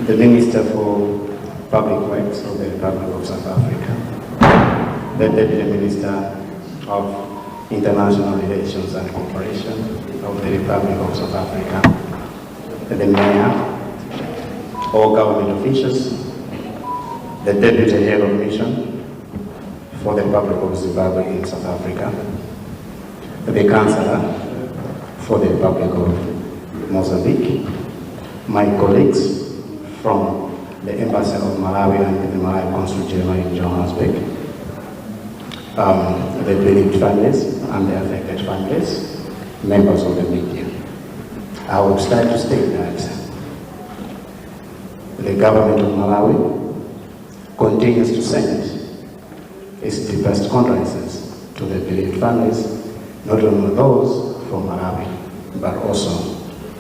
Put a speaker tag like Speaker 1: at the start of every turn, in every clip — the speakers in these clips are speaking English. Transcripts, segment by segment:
Speaker 1: the Minister for Public Works of the Republic of South Africa, the Deputy Minister of International Relations and Cooperation of the Republic of South Africa, the Mayor, all government officials, the Deputy Head of Mission for the Republic of Zimbabwe in South Africa, the Councillor for the Republic of Mozambique, my colleagues from the Embassy of Malawi and the Malawi Consul General in Johannesburg, the bereaved families and the affected families, members of the media. I would like to state that the government of Malawi continues to send its deepest condolences to the bereaved families, not only those from Malawi, but also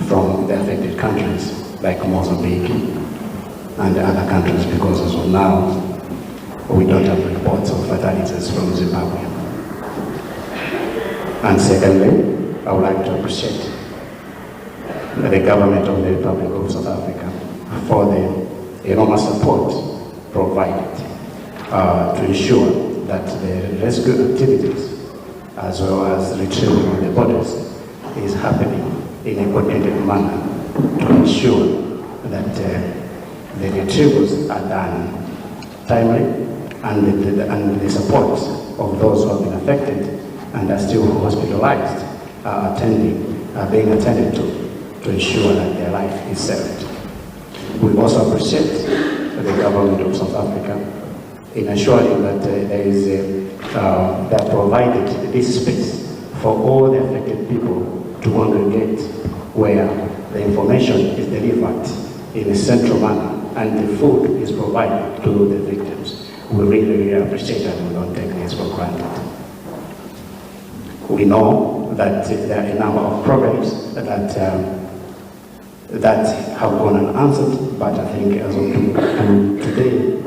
Speaker 1: from the affected countries like Mozambique and other countries, because as of now, we don't have reports of fatalities from Zimbabwe. And secondly, I would like to appreciate the government of the Republic of South Africa for the enormous support provided to ensure that the rescue activities as well as retrieval of the bodies is happening in a coordinated manner to ensure that the retrievals are done timely and the support of those who have been affected and are still hospitalized are being attended to ensure that their life is saved. We also appreciate the government of South Africa in ensuring that that provided this space for all the affected people to congregate where the information is delivered in a central manner and the food is provided to the victims. We really appreciate that. We don't take this for granted. We know that there are a number of problems that have gone unanswered, but I think as of today,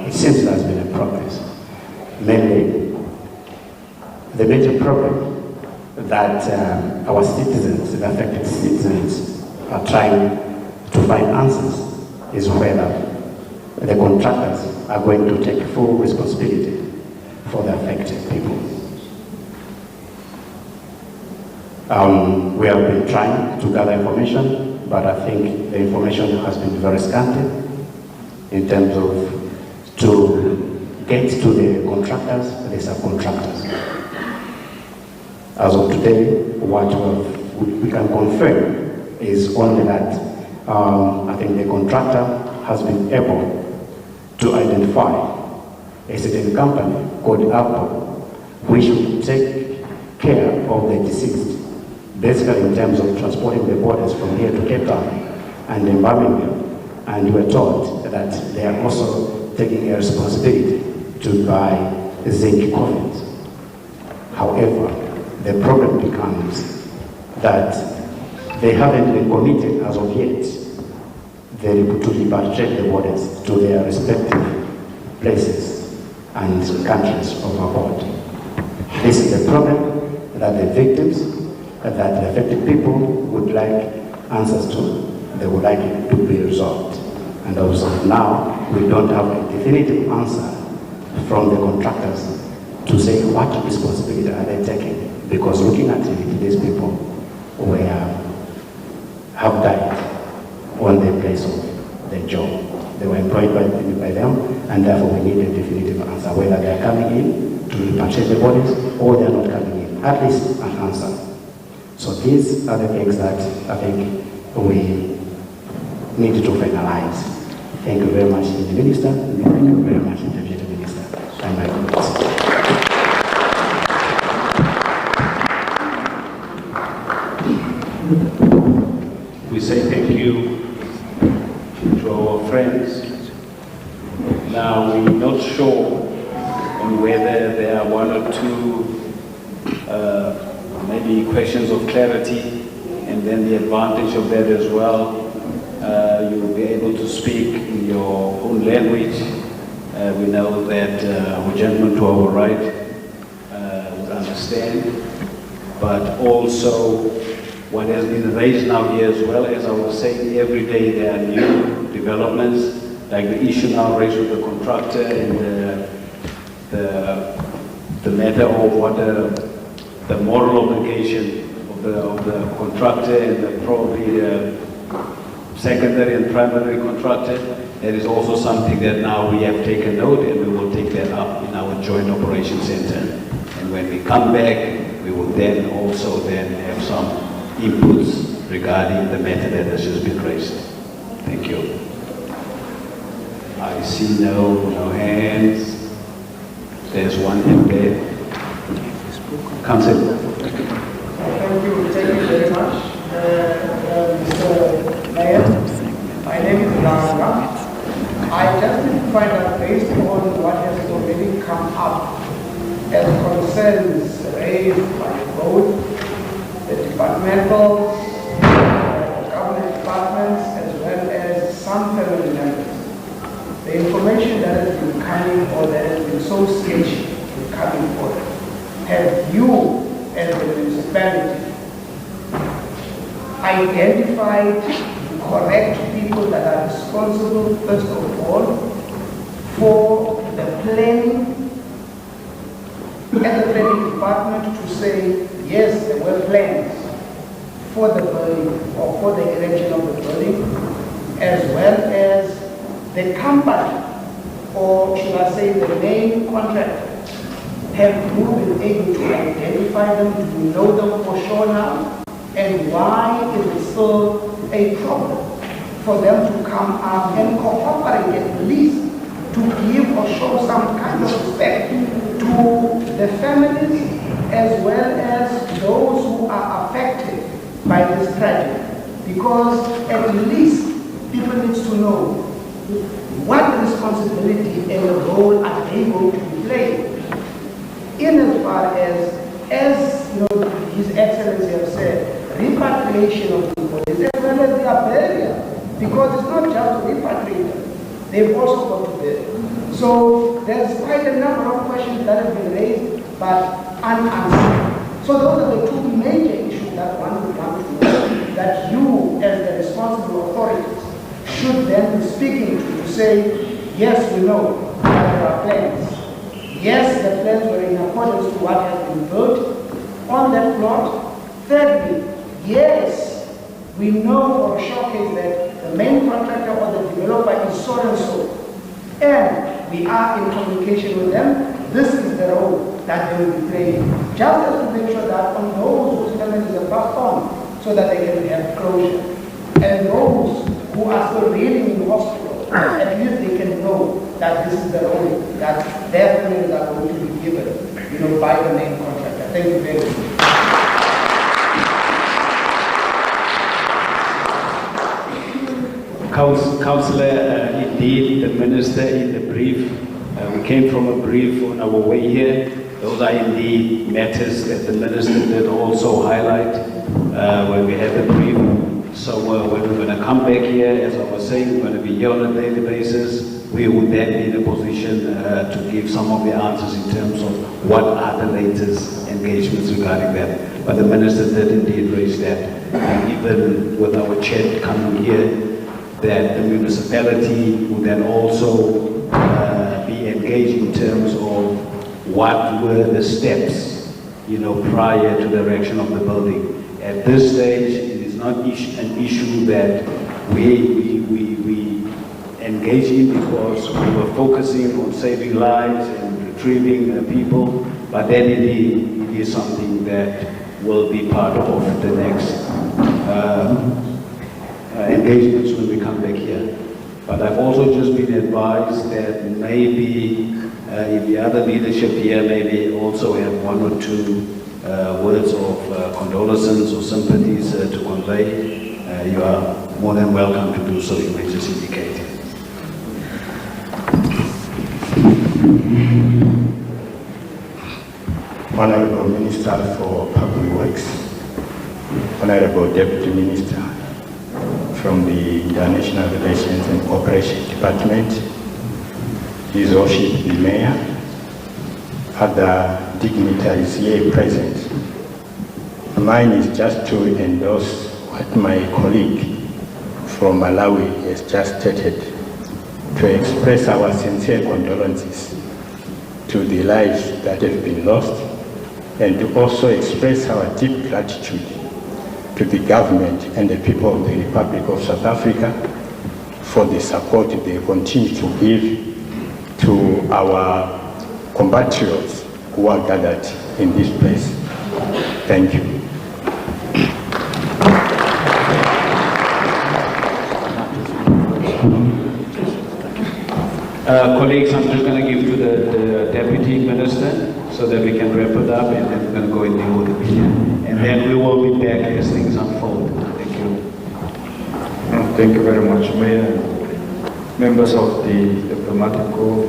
Speaker 1: it seems there has been a progress. Mainly, the major problem that our citizens, the affected citizens, are trying to find answers is whether the contractors are going to take full responsibility for the affected people. We have been trying to gather information, but I think the information has been very scanty in terms of to get to the contractors, the subcontractors. As of today, what we can confirm is only that I think the contractor has been able to identify a certain company called Apple, which will take care of the deceased, basically in terms of transporting the bodies from here to Cape Town and in Birmingham. And we're told that they are also taking a responsibility to buy zinc coffins. However, the problem becomes that they haven't been committed as of yet to repatriate the bodies to their respective places and countries of abroad. This is the problem that the victims, that the affected people would like answers to. They would like it to be resolved. And also now, we don't have a definitive answer from the contractors to say what responsibility are they taking. Because looking at it, these people have died on the place of the job. They were employed by them, and therefore we need a definitive answer, whether they are coming in to repatriate the bodies or they are not coming in. At least an answer. So these are the things that I think we need to finalize. Thank you very much, the Minister, and thank you very much, the Deputy Minister, and my colleagues.
Speaker 2: We say thank you to our friends. Now, we're not sure on whether there are one or two maybe questions of clarity, and then the advantage of that as well. You will be able to speak in your own language. We know that our gentleman to our right would understand, but also what has been raised now here as well, as I was saying, every day there are new developments, like the issue now raised with the contractor and the matter of what the moral obligation of the contractor and probably the secondary and primary contractor. That is also something that now we have taken note, and we will take that up in our joint operations center. And when we come back, we will then also have some inputs regarding the matter that has just been raised. Thank you. I see no hands. There's one in there. Council.
Speaker 3: Thank you very much, Mr. Mayor. My name is Langa. I just need to find out, based on what has already come up as concerns raised by both the departmental, government departments, as well as some family members. The information that has been coming, or that has been so sketchy coming forward, have you as the municipality identified correct people that are responsible, first of all, for the planning and the planning department to say, yes, there were plans for the building or for the erection of the building, as well as the company, or should I say the main contractor, have you been able to identify them? Do you know them for sure now? And why is it still a problem for them to come up and cooperate, at least to give or show some kind of respect to the families as well as those who are affected by this tragedy? Because at least people need to know what responsibility and role are they going to be playing, in as far as you know, His Excellency has said, repatriation of people, as well as their burial, because it's not just repatriate them, they've also got to bury. So there's quite a number of questions that have been raised but unanswered. So those are the two major issues that one would want to know, that you as the responsible authorities should then be speaking to say, yes, we know that there are plans. Yes, the plans were in accordance to what has been built on that plot. Thirdly, yes, we know for a sure case that the main contractor or the developer is so and so, and we are in communication with them. This is the role that they will be playing, just as to make sure that on those whose families are passed on, so that they can have closure, and those who are still reeling in hospital, at least they can know that this is the role that their families are going to be given, you know, by the main contractor. Thank you very much.
Speaker 2: Councillor, indeed, the minister in the brief, we came from a brief on our way here. Those are indeed matters that the minister did also highlight when we had the brief. So when we're going to come back here, as I was saying, we're going to be here on a daily basis. We would then be in a position to give some of the answers in terms of what are the latest engagements regarding that. But the minister did indeed raise that. And even with our chat coming here, that the municipality would then also be engaged in terms of what were the steps, you know, prior to the erection of the building. At this stage, it is not an issue that we engage in because we were focusing on saving lives and retrieving people, but then it is something that will be part of the next engagements when we come back here. But I've also just been advised that maybe in the other leadership here, maybe also have one or two words of condolences or sympathies to convey. You are more than welcome to do so, you may just indicate.
Speaker 4: Honorable Minister for Public Works, Honorable Deputy Minister from the International Relations and Cooperation Department, His Worship the Mayor, other dignitaries here present, mine is just to endorse what my colleague from Malawi has just stated, to express our sincere condolences to the lives that have been lost, and to also express our deep gratitude to the government and the people of the Republic of South Africa for the support they continue to give to our compatriots who are gathered in this place. Thank you.
Speaker 2: Colleagues, I'm just going to give to the Deputy Minister so that we can wrap it up, and then we're going to go in the old opinion. And then we will be back as things unfold. Thank you.
Speaker 5: Thank you very much, Mayor, members of the Diplomatic Corps,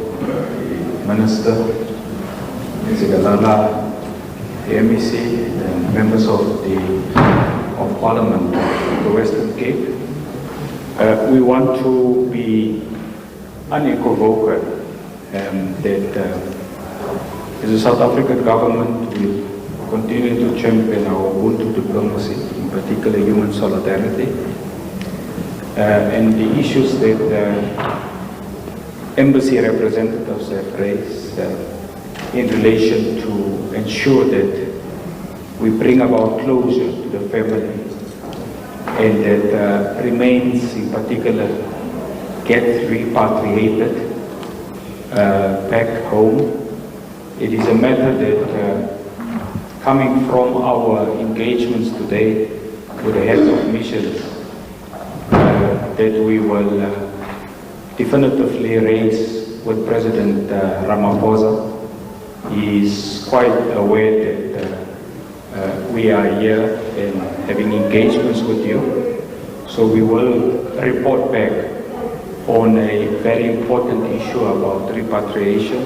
Speaker 5: Minister, Zikalala, the MEC, and members of Parliament of the Western Cape. We want to be unequivocal that as a South African government, we continue to champion our Ubuntu diplomacy, in particular human solidarity, and the issues that embassy representatives have raised in relation to ensure that we bring about closure to the family, and that remains in particular get repatriated back home. It is a matter that coming from our engagements today with the heads of missions that we will definitively raise with President Ramaphosa. He is quite aware that we are here and having engagements with you. So we will report back on a very important issue about repatriation.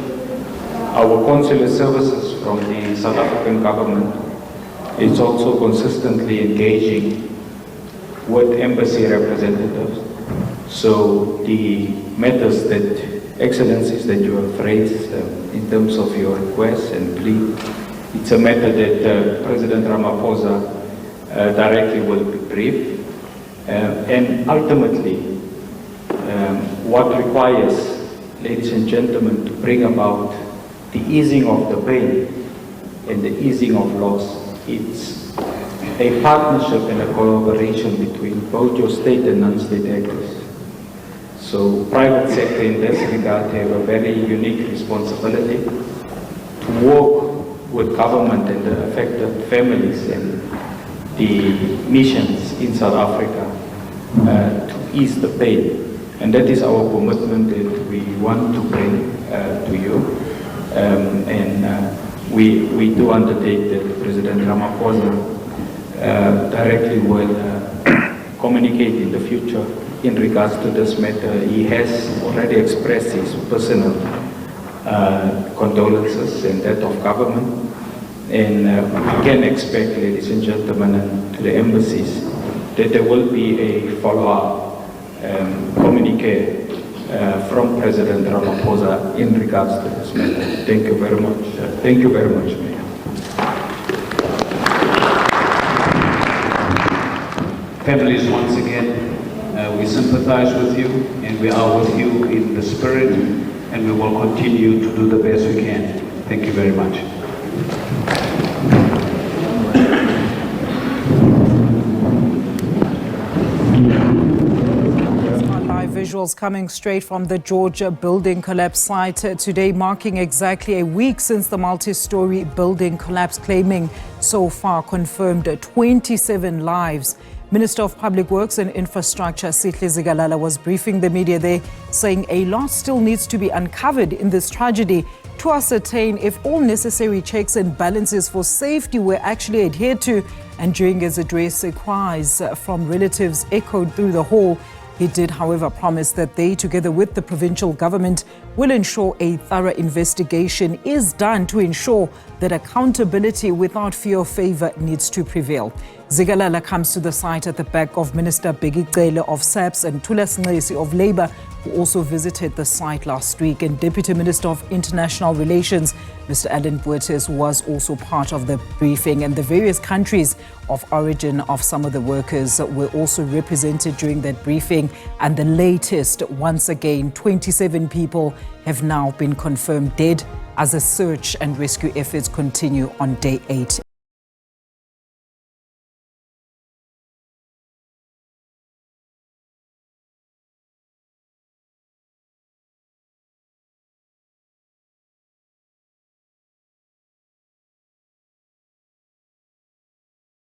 Speaker 5: Our consular services from the South African government is also consistently engaging with embassy representatives. So the matters that, excellencies, that you have raised in terms of your request and plea, it's a matter that President Ramaphosa directly will be briefed. And ultimately, what requires, ladies and gentlemen, to bring about the easing of the pain and the easing of loss, it's a partnership and a collaboration between both your state and non-state actors. So private sector in this regard have a very unique responsibility to work with government and the affected families and the missions in South Africa to ease the pain. And that is our commitment that we want to bring to you. We do undertake that President Ramaphosa directly will communicate in the future in regards to this matter. He has already expressed his personal condolences and that of government. And we can expect, ladies and gentlemen, and to the embassies, that there will be a follow-up communique from President Ramaphosa in regards to this matter. Thank you very much. Thank you very much, Mayor.
Speaker 2: Families, once again, we sympathize with you, and we are with you in the spirit, and we will continue to do the best we can. Thank you very much.
Speaker 6: Visuals coming straight from the Georgia building collapse site today, marking exactly a week since the multi-story building collapse, claiming so far confirmed 27 lives. Minister of Public Works and Infrastructure Sihle Zikalala was briefing the media there, saying a lot still needs to be uncovered in this tragedy to ascertain if all necessary checks and balances for safety were actually adhered to. And during his address, cries from relatives echoed through the hall. He did, however, promise that they, together with the provincial government, will ensure a thorough investigation is done to ensure that accountability without fear or favor needs to prevail. Zikalala comes to the site at the back of Minister Zikalala of SABC and Thulas Nxesi of Labour, who also visited the site last week. And Deputy Minister of International Relations, Mr. Alan Boetes, was also part of the briefing. And the various countries of origin of some of the workers were also represented during that briefing. And the latest, once again, 27 people have now been confirmed dead as the search and rescue efforts continue on day 8.